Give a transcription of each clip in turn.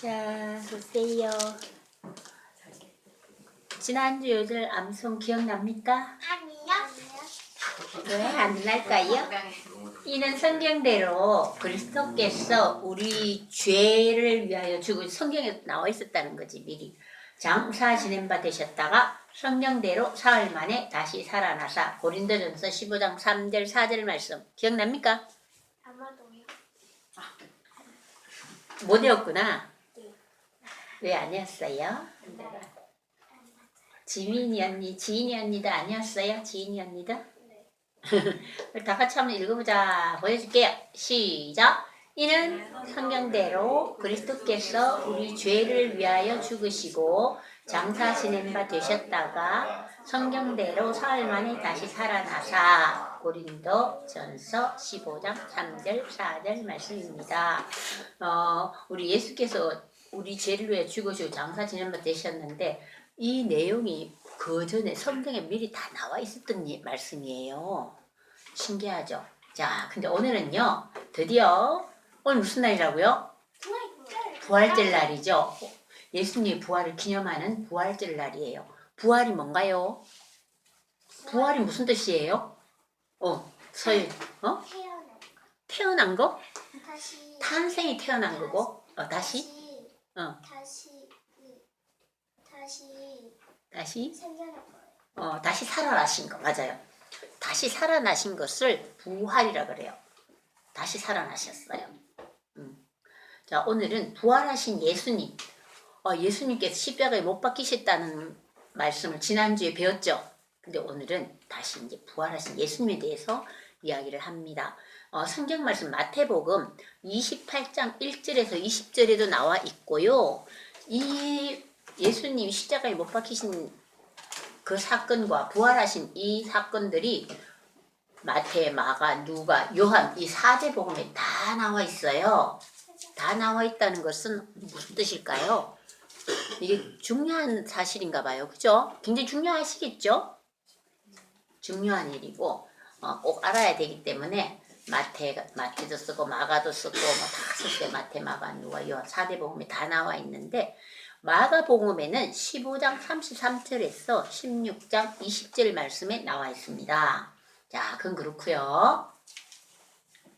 자, 보세요. 지난주 요절 암송 기억납니까? 아니요. 왜 안 날까요? 이는 성경대로 그리스도께서 우리 죄를 위하여 죽으 성경에 나와 있었다는 거지. 미리 장사 지낸 바 되셨다가 성경대로 사흘 만에 다시 살아나사. 고린도전서 15장 3절 4절 말씀 기억납니까? 아마도요. 못 외웠구나. 네. 왜 아니었어요? 지민이 언니, 지인이 언니도 아니었어요? 지인이 언니도? 네. 다 같이 한번 읽어보자. 보여줄게요. 시작. 이는 성경대로 그리스도께서 우리 죄를 위하여 죽으시고 장사 지낸 바 되셨다가 성경대로 사흘 만에 다시 살아나사. 고린도 전서 15장 3절 4절 말씀입니다. 우리 예수께서 우리 죄를 위해 죽으시고 장사 지낸 바 되셨는데 이 내용이 그 전에 성경에 미리 다 나와 있었던 말씀이에요. 신기하죠? 자, 근데 오늘은요, 드디어, 오늘 무슨 날이라고요? 부활절 날이죠? 예수님의 부활을 기념하는 부활절 날이에요. 부활이 뭔가요? 부활이 무슨 뜻이에요? 태어난 거? 다시. 탄생이 태어난 거고, 다시? 다시? 생겨날 거예요. 다시 살아나신 거, 맞아요. 다시 살아나신 것을 부활이라 그래요. 다시 살아나셨어요. 자, 오늘은 부활하신 예수님. 예수님께서 십자가에 못 박히셨다는 말씀을 지난주에 배웠죠. 근데 오늘은 다시 이제 부활하신 예수님에 대해서 이야기를 합니다. 성경 말씀 마태복음 28장 1절에서 20절에도 나와 있고요. 이 예수님이 십자가에 못 박히신 그 사건과 부활하신 이 사건들이 마태, 마가, 누가, 요한 이 4대 복음에 다 나와 있어요. 다 나와 있다는 것은 무슨 뜻일까요? 이게 중요한 사실인가 봐요. 그죠? 굉장히 중요하시겠죠? 중요한 일이고 꼭 알아야 되기 때문에 마태도 쓰고 마가도 쓰고 다 썼어요. 마태, 마가, 누가, 요한 4대 복음에 다 나와 있는데 마가복음에는 15장 33절에서 16장 20절 말씀에 나와 있습니다. 자, 그건 그렇고요.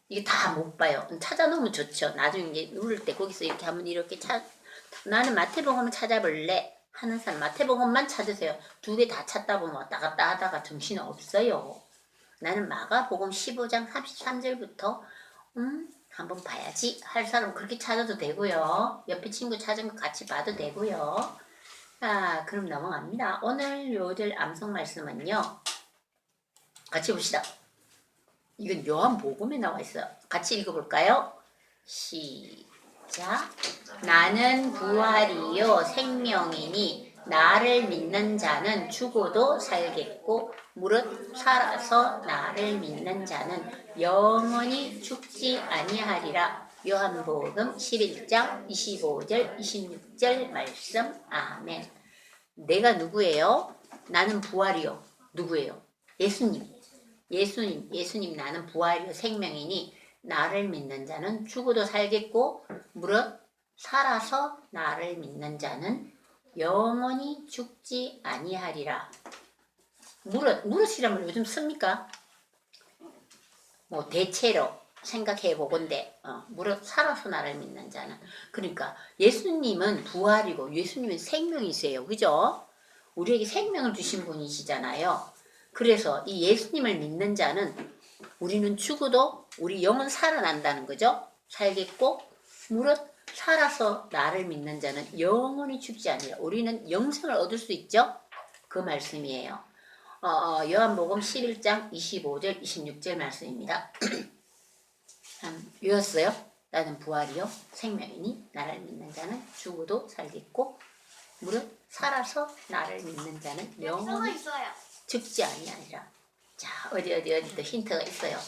이게 다 못 봐요. 찾아놓으면 좋죠. 나중에 이제 누를 때 거기서 이렇게 한번 이렇게 나는 마태복음을 찾아볼래 하는 사람 마태복음만 찾으세요. 두 개 다 찾다 보면 왔다 갔다 하다가 정신 없어요. 나는 마가복음 15장 33절부터 한번 봐야지 할 사람 그렇게 찾아도 되고요. 옆에 친구 찾은 거 같이 봐도 되고요. 자, 그럼 넘어갑니다. 오늘 요절 암송 말씀은요. 같이 봅시다. 이건 요한복음에 나와 있어요. 같이 읽어볼까요? 시작. 나는 부활이요 생명이니 나를 믿는 자는 죽어도 살겠고 무릇 살아서 나를 믿는 자는 영원히 죽지 아니하리라. 요한복음 11장 25절 26절 말씀. 아멘. 내가 누구예요? 나는 부활이요. 누구예요? 예수님 나는 부활이요 생명이니 나를 믿는 자는 죽어도 살겠고 무릇 살아서 나를 믿는 자는 영원히 죽지 아니하리라. 무릇이라면 요즘 씁니까? 대체로 생각해 보건대 무릇 살아서 나를 믿는 자는. 그러니까 예수님은 부활이고 예수님은 생명이세요. 그죠? 우리에게 생명을 주신 분이시잖아요. 그래서 이 예수님을 믿는 자는 우리는 죽어도 우리 영은 살아난다는 거죠. 살겠고 무릇 살아서 나를 믿는 자는 영원히 죽지 아니라 우리는 영생을 얻을 수 있죠. 그 말씀이에요. 요한복음 11장 25절 26절 말씀입니다. 외웠어요? 나는 부활이요 생명이니 나를 믿는 자는 죽어도 살겠고 무릇 살아서 나를 믿는 자는 영원히 죽지 아니하리라. 자, 어디 또 힌트가 있어요.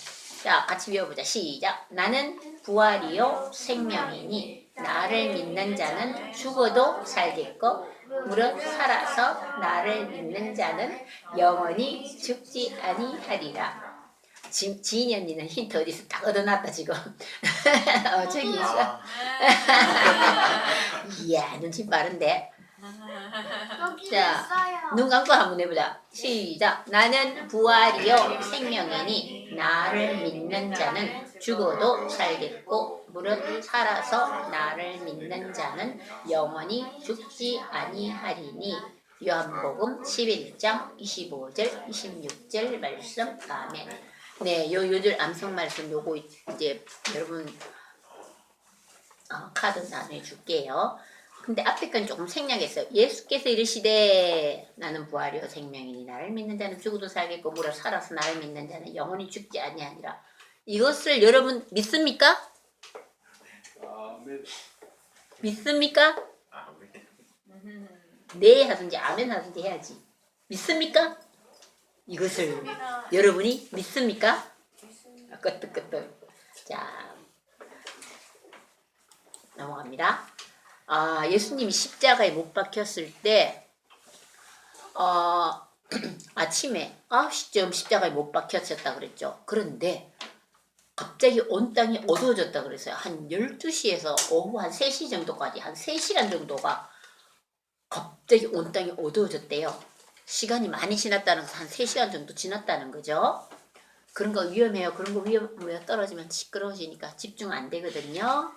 자, 같이 외워보자. 시작. 나는 부활이요 생명이니 나를 믿는 자는 죽어도 살겠고 무릇 살아서 나를 믿는 자는 영원히 죽지 아니하리라. 지인이 언니는 힌트 어디서 딱 얻어놨다 지금. 저기 있어. 아, 이야 눈치 빠른데. 여기 자, 있어요. 눈 감고 한번 해보자. 시작. 나는 부활이요 생명이니 나를 믿는 자는 죽어도 살겠고 무릇 살아서 나를 믿는 자는 영원히 죽지 아니하리니. 요한복음 11장 25절 26절 말씀. 아멘. 네, 요들 암송 말씀 요거 이제 여러분 카드 나눠줄게요. 근데 앞에 건 조금 생략했어요. 예수께서 이르시되 나는 부활이요 생명이니 나를 믿는 자는 죽어도 살겠고 무릇 살아서 나를 믿는 자는 영원히 죽지 아니하니라. 이것을 여러분 믿습니까? 믿습니까? 네 하든지 아멘 하든지 해야지. 믿습니까? 이것을 여러분이 믿습니까? 끄떡끄떡. 자 넘어갑니다. 예수님이 십자가에 못 박혔을 때 아침에 9시쯤 십자가에 못 박혔었다 그랬죠. 그런데 갑자기 온 땅이 어두워졌다 그랬어요. 한 12시에서 오후 한 3시 정도까지 한 3시간 정도가 갑자기 온 땅이 어두워졌대요. 시간이 많이 지났다는 거, 한 3시간 정도 지났다는 거죠. 그런 거 위험해요. 그런 거 위험해요. 떨어지면 시끄러워지니까 집중 안 되거든요.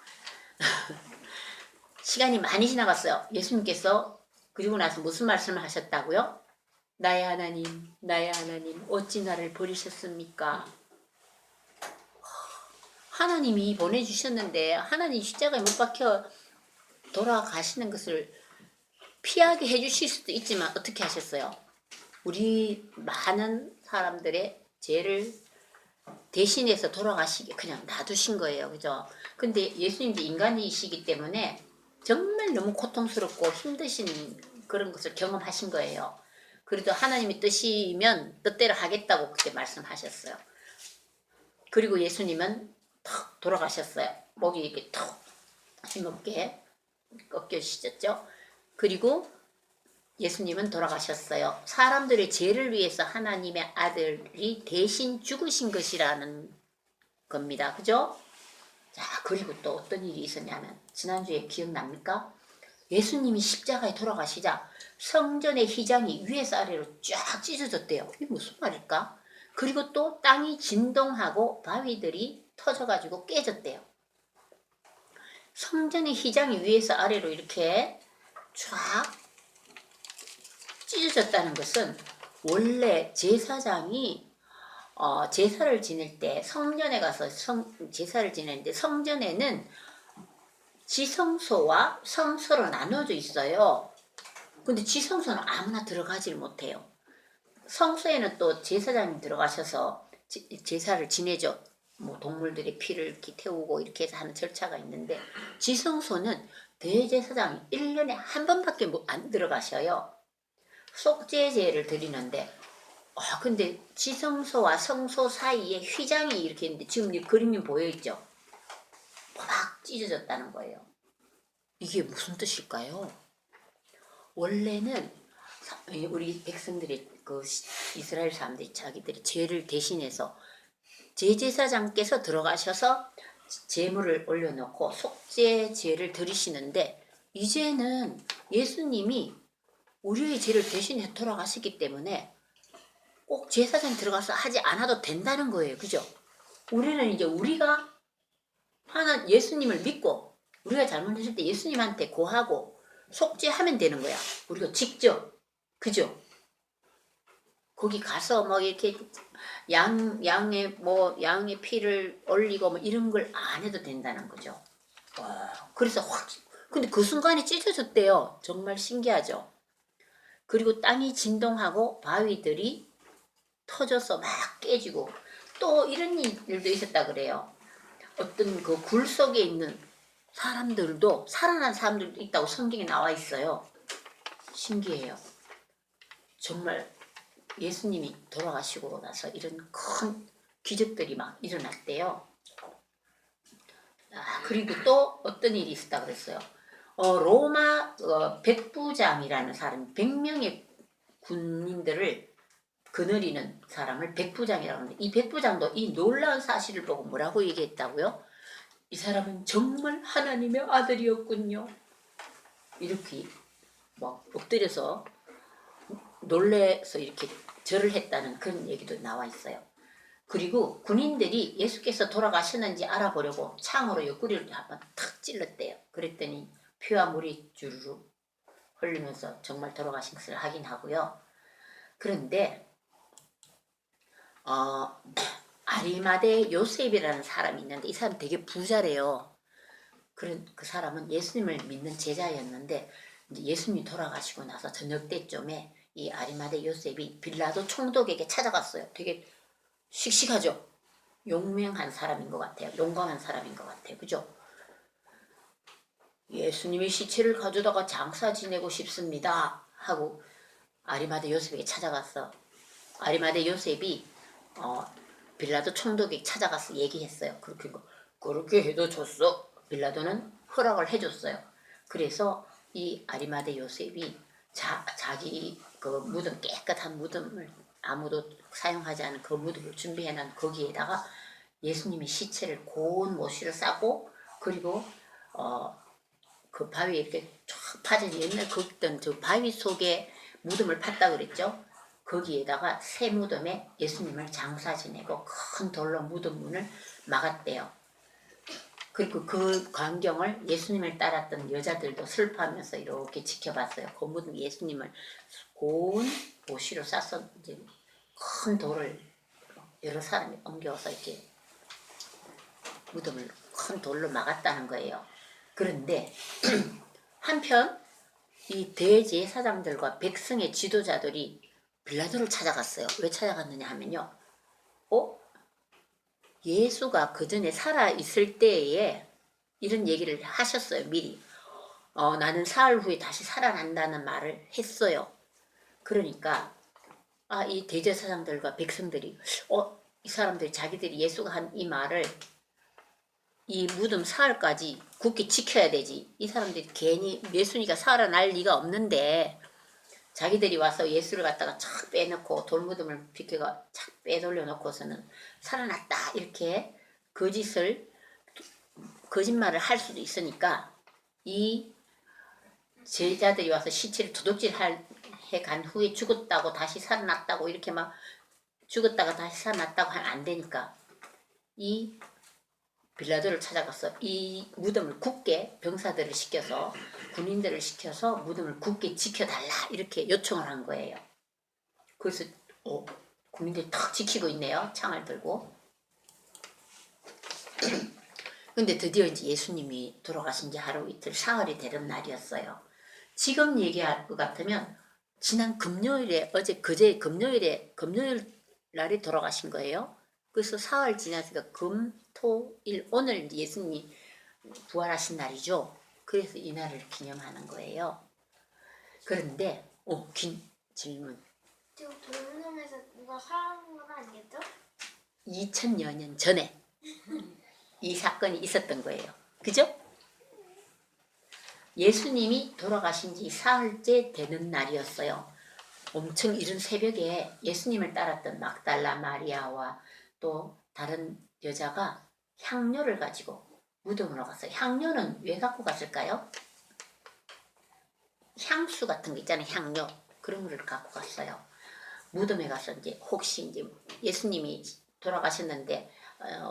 시간이 많이 지나갔어요. 예수님께서 그리고 나서 무슨 말씀을 하셨다고요? 나의 하나님, 나의 하나님, 어찌 나를 버리셨습니까? 하나님이 보내주셨는데 하나님 십자가에 못 박혀 돌아가시는 것을 피하게 해주실 수도 있지만 어떻게 하셨어요? 우리 많은 사람들의 죄를 대신해서 돌아가시게 그냥 놔두신 거예요. 그죠? 근데 예수님도 인간이시기 때문에 정말 너무 고통스럽고 힘드신 그런 것을 경험하신 거예요. 그래도 하나님의 뜻이면 뜻대로 하겠다고 그때 말씀하셨어요. 그리고 예수님은 턱 돌아가셨어요. 목이 이렇게 턱 힘없게 꺾여지셨죠. 그리고 예수님은 돌아가셨어요. 사람들의 죄를 위해서 하나님의 아들이 대신 죽으신 것이라는 겁니다. 그죠? 자, 그리고 또 어떤 일이 있었냐면 지난주에 기억납니까? 예수님이 십자가에 돌아가시자 성전의 휘장이 위에서 아래로 쫙 찢어졌대요. 이게 무슨 말일까? 그리고 또 땅이 진동하고 바위들이 터져가지고 깨졌대요. 성전의 휘장이 위에서 아래로 이렇게 쫙 찢어졌다는 것은 원래 제사장이 제사를 지낼 때 성전에 가서 제사를 지내는데 성전에는 지성소와 성소로 나눠져 있어요. 근데 지성소는 아무나 들어가지를 못해요. 성소에는 또 제사장이 들어가셔서 제사를 지내죠. 뭐 동물들의 피를 이렇게 태우고 이렇게 해서 하는 절차가 있는데 지성소는 대제사장이 1년에 한 번밖에 안 들어가셔요. 속죄제를 드리는데 근데 지성소와 성소 사이에 휘장이 이렇게 있는데 지금 이 그림이 보여있죠? 막 찢어졌다는 거예요. 이게 무슨 뜻일까요? 원래는 우리 백성들이 그 이스라엘 사람들이 자기들이 죄를 대신해서 제제사장께서 들어가셔서 제물을 올려놓고 속죄제를 드리시는데 이제는 예수님이 우리의 죄를 대신해 돌아가시기 때문에 꼭 제사장이 들어가서 하지 않아도 된다는 거예요. 그죠? 우리는 이제 우리가 예수님을 믿고 우리가 잘못했을 때 예수님한테 고하고 속죄하면 되는 거야. 우리가 직접. 그죠? 거기 가서 뭐 이렇게 양의 피를 올리고 뭐 이런 걸 안 해도 된다는 거죠. 그래서 근데 그 순간에 찢어졌대요. 정말 신기하죠? 그리고 땅이 진동하고 바위들이 터져서 막 깨지고 또 이런 일도 있었다 그래요. 어떤 그 굴 속에 있는 사람들도 살아난 사람들도 있다고 성경에 나와 있어요. 신기해요. 정말 예수님이 돌아가시고 나서 이런 큰 기적들이 막 일어났대요. 그리고 또 어떤 일이 있었다 그랬어요. 로마 백부장이라는 사람 100명의 군인들을 거느리는 사람을 백부장이라고 하는데 이 백부장도 이 놀라운 사실을 보고 뭐라고 얘기했다고요? 이 사람은 정말 하나님의 아들이었군요. 이렇게 막 엎드려서 놀래서 이렇게 절을 했다는 그런 얘기도 나와 있어요. 그리고 군인들이 예수께서 돌아가셨는지 알아보려고 창으로 옆구리를 한번 탁 찔렀대요. 그랬더니 피와 물이 주르르 흘리면서 정말 돌아가신 것을 확인하고요. 그런데 아리마대 요셉이라는 사람이 있는데 이 사람 되게 부자래요. 그 사람은 예수님을 믿는 제자였는데 이제 예수님이 돌아가시고 나서 저녁 때쯤에 이 아리마대 요셉이 빌라도 총독에게 찾아갔어요. 되게 씩씩하죠. 용맹한 사람인 것 같아요. 용감한 사람인 것 같아요. 그죠? 예수님의 시체를 가져다가 장사 지내고 싶습니다. 하고 아리마대 요셉에게 찾아갔어. 아리마대 요셉이 빌라도 총독에게 찾아가서 얘기했어요. 그렇게 해도 줬어. 빌라도는 허락을 해줬어요. 그래서 이 아리마대 요셉이 자기 그 무덤, 깨끗한 무덤을 아무도 사용하지 않은 그 무덤을 준비해놓은 거기에다가 예수님의 시체를 고운 모시를 싸고 그리고 그 바위에 이렇게 쫙 파진 옛날 걷던 저 바위 속에 무덤을 팠다 그랬죠. 거기에다가 새 무덤에 예수님을 장사 지내고 큰 돌로 무덤 문을 막았대요. 그리고 그 광경을 예수님을 따랐던 여자들도 슬퍼하면서 이렇게 지켜봤어요. 그 무덤 예수님을 고운 보시로 싸서 이제 큰 돌을 여러 사람이 옮겨서 이렇게 무덤을 큰 돌로 막았다는 거예요. 그런데 한편 이 대제사장들과 백성의 지도자들이 빌라도를 찾아갔어요. 왜 찾아갔느냐 하면요. 예수가 그 전에 살아있을 때에 이런 얘기를 하셨어요. 미리. 나는 사흘 후에 다시 살아난다는 말을 했어요. 그러니까 이 대제사장들과 백성들이 이 사람들이 자기들이 예수가 한 이 말을 이 무덤 사흘까지 굳게 지켜야 되지. 이 사람들이 괜히 예수니가 살아날 리가 없는데 자기들이 와서 예수를 갖다가 착 빼놓고 돌무덤을 비켜가 착 빼돌려 놓고서는 살아났다 이렇게 거짓말을 할 수도 있으니까 이 제자들이 와서 시체를 도둑질 해간 후에 죽었다고 다시 살아났다고 이렇게 막 죽었다가 다시 살아났다고 하면 안 되니까 이 빌라도를 찾아가서 이 무덤을 굳게 병사들을 시켜서 군인들을 시켜서 무덤을 굳게 지켜달라 이렇게 요청을 한 거예요. 그래서 군인들이 탁 지키고 있네요. 창을 들고. 근데 드디어 이제 예수님이 돌아가신 지 하루 이틀 사흘이 되는 날이었어요. 지금 얘기할 것 같으면 지난 금요일 날에 돌아가신 거예요. 그래서 사흘 지났으니까 금, 토, 일 오늘 예수님이 부활하신 날이죠. 그래서 이 날을 기념하는 거예요. 그런데 긴 질문. 지금 돌무덤에서 누가 살아난 건 아니겠죠? 2000여 년 전에 이 사건이 있었던 거예요. 그죠? 예수님이 돌아가신 지 사흘째 되는 날이었어요. 엄청 이른 새벽에 예수님을 따랐던 막달라 마리아와 또 다른 여자가 향료를 가지고 무덤으로 갔어요. 향료는 왜 갖고 갔을까요? 향수 같은 거 있잖아요. 향료. 그런 거를 갖고 갔어요. 무덤에 가서 이제 혹시 이제 예수님이 돌아가셨는데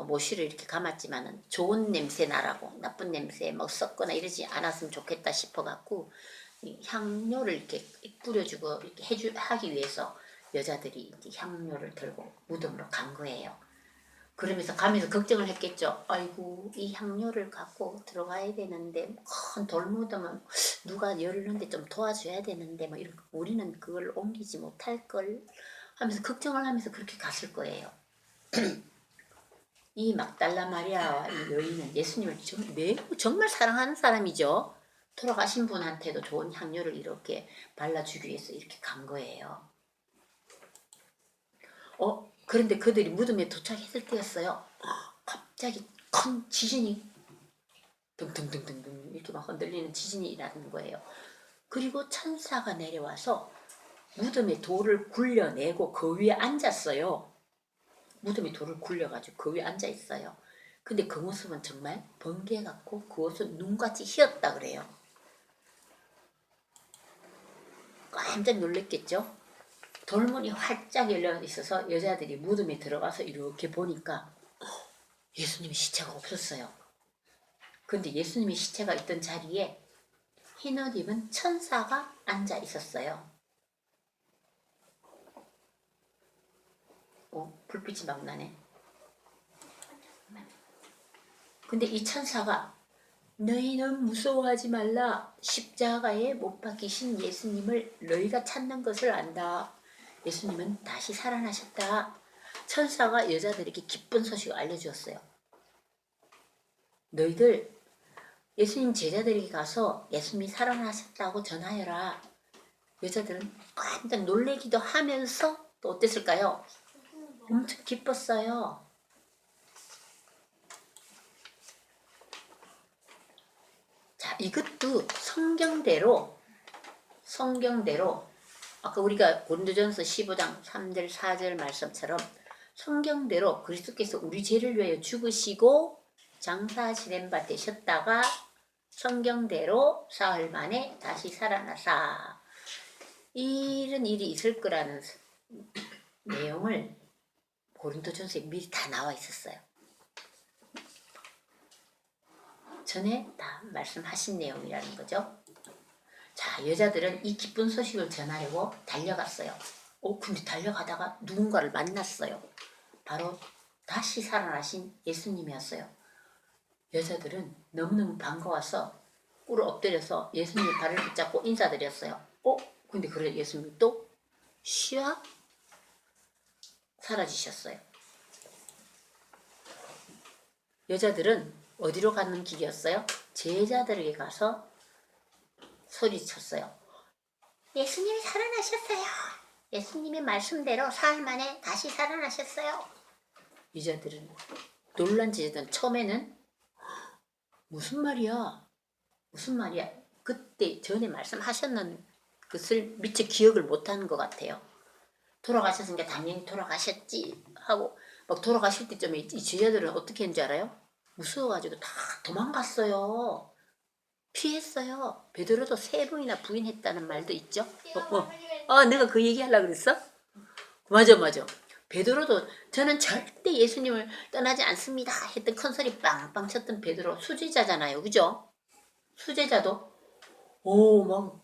모시를 이렇게 감았지만은 좋은 냄새 나라고 나쁜 냄새 뭐 썩거나 이러지 않았으면 좋겠다 싶어갖고 향료를 이렇게 뿌려주고 이렇게 하기 위해서 여자들이 이제 향료를 들고 무덤으로 간 거예요. 그러면서 가면서 걱정을 했겠죠. 아이고 이 향료를 갖고 들어가야 되는데 큰 돌무덤은 누가 열는데 좀 도와줘야 되는데 뭐 이런 우리는 그걸 옮기지 못할 걸 하면서 걱정을 하면서 그렇게 갔을 거예요. 이 막달라 마리아와 이 여인은 예수님을 정말 사랑하는 사람이죠. 돌아가신 분한테도 좋은 향료를 이렇게 발라주기 위해서 이렇게 간 거예요. 그런데 그들이 무덤에 도착했을 때였어요. 갑자기 큰 지진이 둥둥둥둥 이렇게 막 흔들리는 지진이 일어나는 거예요. 그리고 천사가 내려와서 무덤에 돌을 굴려내고 그 위에 앉았어요. 무덤에 돌을 굴려가지고 그 위에 앉아 있어요. 근데 그 모습은 정말 번개 같고 그 옷은 눈같이 휘었다 그래요. 깜짝 놀랐겠죠? 돌문이 활짝 열려 있어서 여자들이 무덤에 들어가서 이렇게 보니까 예수님의 시체가 없었어요. 근데 예수님의 시체가 있던 자리에 흰옷 입은 천사가 앉아 있었어요. 불빛이 막 나네. 근데 이 천사가 너희는 무서워하지 말라. 십자가에 못 박히신 예수님을 너희가 찾는 것을 안다. 예수님은 다시 살아나셨다. 천사가 여자들에게 기쁜 소식을 알려주었어요. 너희들 예수님 제자들에게 가서 예수님이 살아나셨다고 전하여라. 여자들은 깜짝 놀래기도 하면서 또 어땠을까요? 엄청 기뻤어요. 자, 이것도 성경대로 아까 우리가 고린도전서 15장 3절 4절 말씀처럼 성경대로 그리스도께서 우리 죄를 위하여 죽으시고 장사 지낸 바 되셨다가 성경대로 사흘 만에 다시 살아나사 이런 일이 있을 거라는 내용을 고린도전서에 미리 다 나와 있었어요. 전에 다 말씀하신 내용이라는 거죠. 자, 여자들은 이 기쁜 소식을 전하려고 달려갔어요. 근데 달려가다가 누군가를 만났어요. 바로 다시 살아나신 예수님이었어요. 여자들은 너무너무 반가워서 꿇어 엎드려서 예수님의 발을 붙잡고 인사드렸어요. 근데 그래 예수님이 또 쉬어 사라지셨어요. 여자들은 어디로 가는 길이었어요? 제자들에게 가서 소리쳤어요. 예수님이 살아나셨어요. 예수님의 말씀대로 사흘 만에 다시 살아나셨어요. 여자들은 놀란 제자들은 처음에는 무슨 말이야? 그때 전에 말씀하셨는 것을 미처 기억을 못하는 것 같아요. 돌아가셨으니까 당연히 돌아가셨지 하고 막 돌아가실 때쯤에 이 제자들은 어떻게 했는지 알아요? 무서워가지고 다 도망갔어요. 피했어요. 베드로도 3번이나 부인했다는 말도 있죠. 내가 그 얘기하려고 그랬어? 맞아. 베드로도 저는 절대 예수님을 떠나지 않습니다 했던 큰소리 빵빵 쳤던 베드로 수제자잖아요. 그죠? 수제자도 막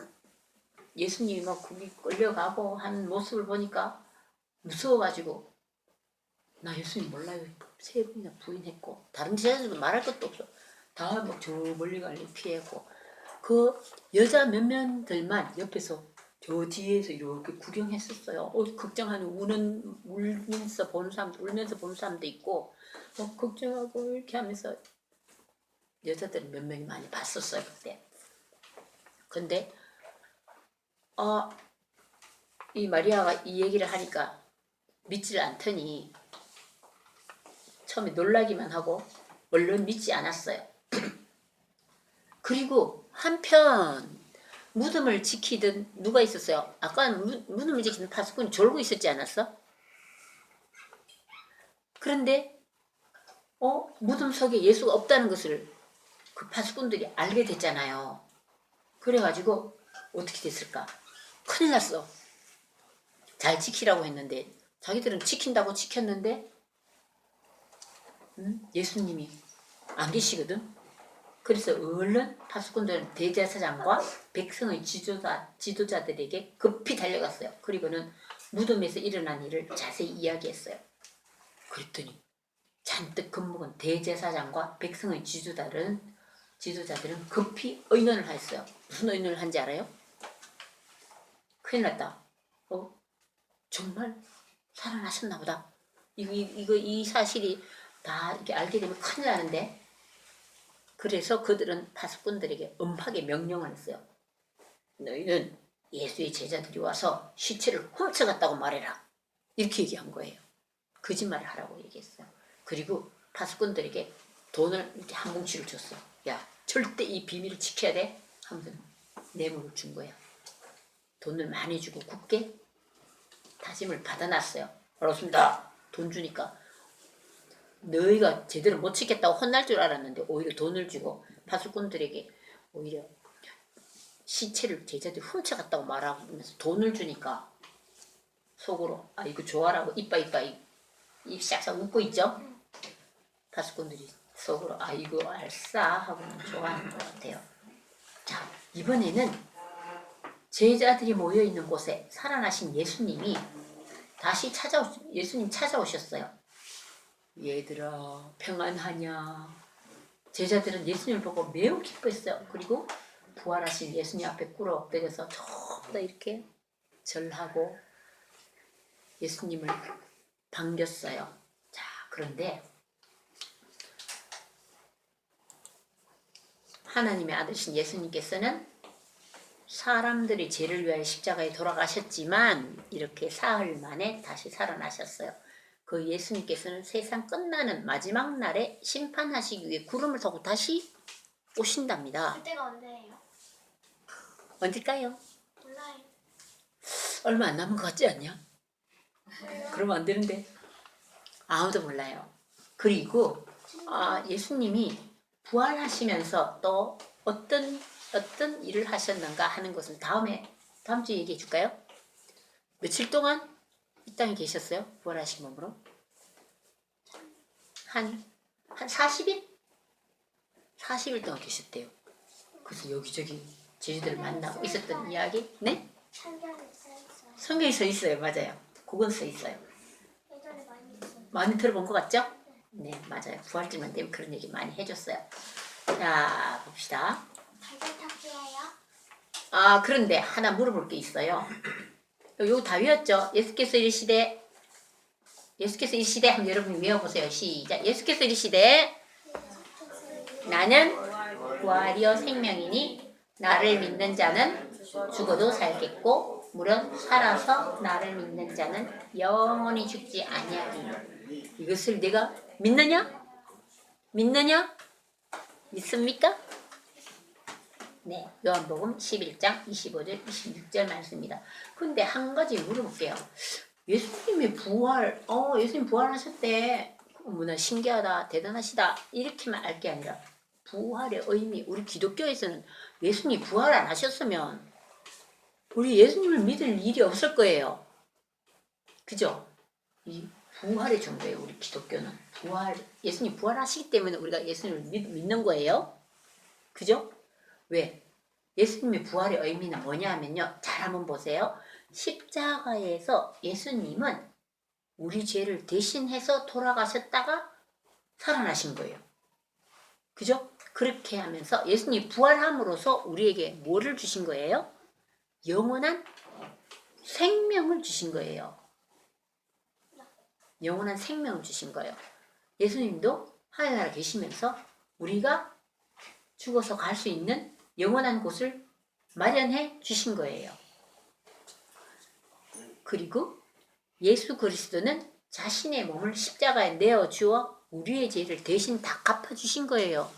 예수님이 막 거기 끌려가고 하는 모습을 보니까 무서워가지고 나 예수님 몰라요. 3번이나 부인했고 다른 제자들도 말할 것도 없어. 다 막 저 멀리 갈래 피했고 그 여자 몇몇들만 옆에서 저 뒤에서 이렇게 구경했었어요. 걱정하는 울면서 보는 사람도 있고 걱정하고 이렇게 하면서 여자들은 몇 명이 많이 봤었어요 그때. 근데 이 마리아가 이 얘기를 하니까 믿지를 않더니 처음에 놀라기만 하고 얼른 믿지 않았어요. 그리고 한편 무덤을 지키던 누가 있었어요? 아까는 무덤을 지키는 파수꾼이 졸고 있었지 않았어? 그런데 무덤 속에 예수가 없다는 것을 그 파수꾼들이 알게 됐잖아요. 그래가지고 어떻게 됐을까? 큰일 났어. 잘 지키라고 했는데 자기들은 지킨다고 지켰는데 예수님이 안 계시거든. 그래서 얼른 파수꾼들은 대제사장과 백성의 지도자들에게 급히 달려갔어요. 그리고는 무덤에서 일어난 일을 자세히 이야기했어요. 그랬더니 잔뜩 겁먹은 대제사장과 백성의 지도자들은 급히 의논을 했어요. 무슨 의논을 한지 알아요? 큰일 났다. 정말 살아나셨나 보다. 이 사실이 다 이렇게 알게 되면 큰일 나는데. 그래서 그들은 파수꾼들에게 엄하게 명령을 했어요. 너희는 예수의 제자들이 와서 시체를 훔쳐갔다고 말해라. 이렇게 얘기한 거예요. 거짓말을 하라고 얘기했어요. 그리고 파수꾼들에게 돈을 이렇게 한 뭉치를 줬어요. 야, 절대 이 비밀을 지켜야 돼. 하면서 뇌물을 준 거예요. 돈을 많이 주고 굳게 다짐을 받아놨어요. 그렇습니다. 돈 주니까. 너희가 제대로 못 지켰다고 혼날 줄 알았는데 오히려 돈을 주고 파수꾼들에게 오히려 시체를 제자들이 훔쳐갔다고 말하면서 돈을 주니까 속으로 아 이거 좋아라고 이빠이 입 싹싹 웃고 있죠. 파수꾼들이 속으로 아 이거 알싸 하고 좋아하는 것 같아요. 자 이번에는 제자들이 모여있는 곳에 살아나신 예수님이 다시 예수님 찾아오셨어요. 얘들아 평안하냐. 제자들은 예수님을 보고 매우 기뻐했어요. 그리고 부활하신 예수님 앞에 꿇어 엎드려서 전부 다 이렇게 절하고 예수님을 반겼어요. 자 그런데 하나님의 아들신 예수님께서는 사람들의 죄를 위하여 십자가에 돌아가셨지만 이렇게 사흘 만에 다시 살아나셨어요. 그 예수님께서는 세상 끝나는 마지막 날에 심판하시기 위해 구름을 타고 다시 오신답니다. 그때가 언제예요? 언제일까요? 몰라요. 얼마 안 남은 것 같지 않냐? 그러면 안 되는데 아무도 몰라요. 그리고 예수님이 부활하시면서 또 어떤 일을 하셨는가 하는 것은 다음 주에 얘기해 줄까요? 며칠 동안 이 땅에 계셨어요? 부활하신 몸으로? 한 40일? 40일 동안 계셨대요. 그래서 여기저기 제자들을 만나고 있었던 이야기? 네? 성경에 써있어요. 성경에 써 있어요. 맞아요. 그건 써 있어요. 예전에 많이 있어요. 많이 들어본 것 같죠? 네, 맞아요. 부활절만 되면 그런 얘기 많이 해줬어요. 자, 봅시다. 달걀타기예요? 그런데 하나 물어볼 게 있어요. 요거 다 외웠죠? 예수께서 이르시되 한번 여러분이 외워보세요. 시작. 예수께서 이르시되 나는 부활이요 생명이니 나를 믿는 자는 죽어도 살겠고 물론 살아서 나를 믿는 자는 영원히 죽지 아니하리니 이것을 내가 믿느냐? 믿습니까? 네, 요한복음 11장 25절 26절 말씀입니다. 근데 한 가지 물어볼게요. 예수님이 예수님 부활하셨대. 어머나 신기하다, 대단하시다 이렇게만 알 게 아니라 부활의 의미, 우리 기독교에서는 예수님이 부활 안 하셨으면 우리 예수님을 믿을 일이 없을 거예요. 그죠? 이 부활의 정도예요. 우리 기독교는 예수님 부활하시기 때문에 우리가 예수님을 믿는 거예요. 그죠? 왜? 예수님의 부활의 의미는 뭐냐 하면요. 잘 한번 보세요. 십자가에서 예수님은 우리 죄를 대신해서 돌아가셨다가 살아나신 거예요. 그죠? 그렇게 하면서 예수님이 부활함으로써 우리에게 뭐를 주신 거예요? 영원한 생명을 주신 거예요. 영원한 생명을 주신 거예요. 예수님도 하늘나라 계시면서 우리가 죽어서 갈 수 있는 영원한 곳을 마련해 주신 거예요. 그리고 예수 그리스도는 자신의 몸을 십자가에 내어주어 우리의 죄를 대신 다 갚아주신 거예요.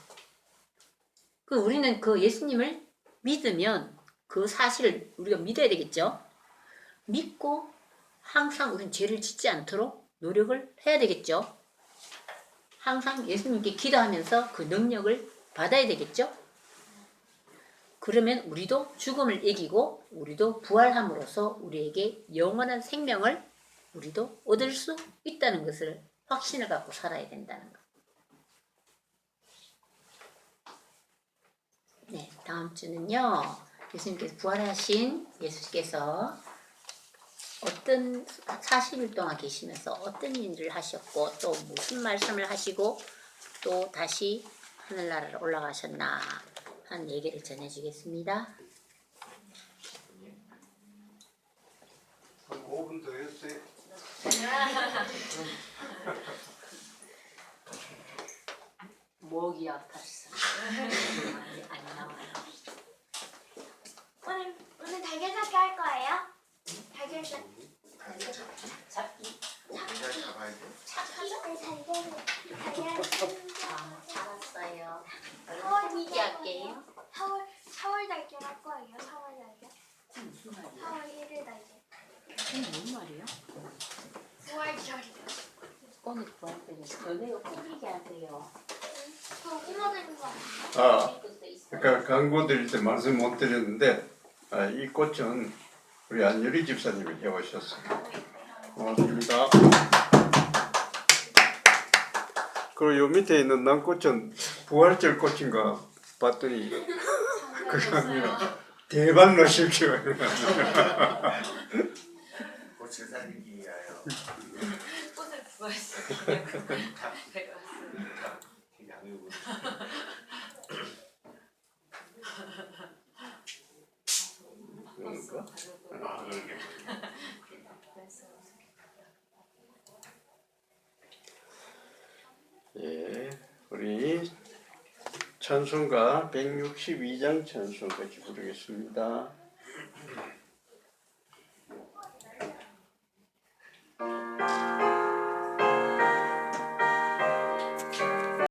우리는 그 예수님을 믿으면 그 사실을 우리가 믿어야 되겠죠. 믿고 항상 우리는 죄를 짓지 않도록 노력을 해야 되겠죠. 항상 예수님께 기도하면서 그 능력을 받아야 되겠죠. 그러면 우리도 죽음을 이기고 우리도 부활함으로써 우리에게 영원한 생명을 우리도 얻을 수 있다는 것을 확신을 갖고 살아야 된다는 것. 네, 다음 주는요. 예수님께서 부활하신 예수께서 어떤 40일 동안 계시면서 어떤 일을 하셨고 또 무슨 말씀을 하시고 또 다시 하늘나라로 올라가셨나 한 얘기를 전해주겠습니다. 한 5분 더 했어요. 목이 아팠어. 안 나와요. 오늘 달걀타기 할 거예요? 달걀타기. 잡기. 잘 잡아야 돼. 알았어요. 하월 할게요. 4월 달걀 할 거예요. 4월 달걀. 무슨 말이야? 4월 1일 달걀. 무슨 말이야? 너네가 꾸미게 하세요. 저 꾸며드린 거 아니에요? 아, 것도 있어. 그러니까 광고 드릴 때 말씀 못 드렸는데 이 꽃은 우리 안유리 집사님이 해오셨어요. 고맙습니다. 그리고 요 밑에 있는 난꽃은 부활절 꽃인가 봤더니 그게 아니라 대박 넣으십시오. 꽃을 살리기 위하여 꽃을 구하시려고 배웠어요. 양육을 그런가? 아, 그러게. 예, 우리 찬송가 162장 찬송 같이 부르겠습니다.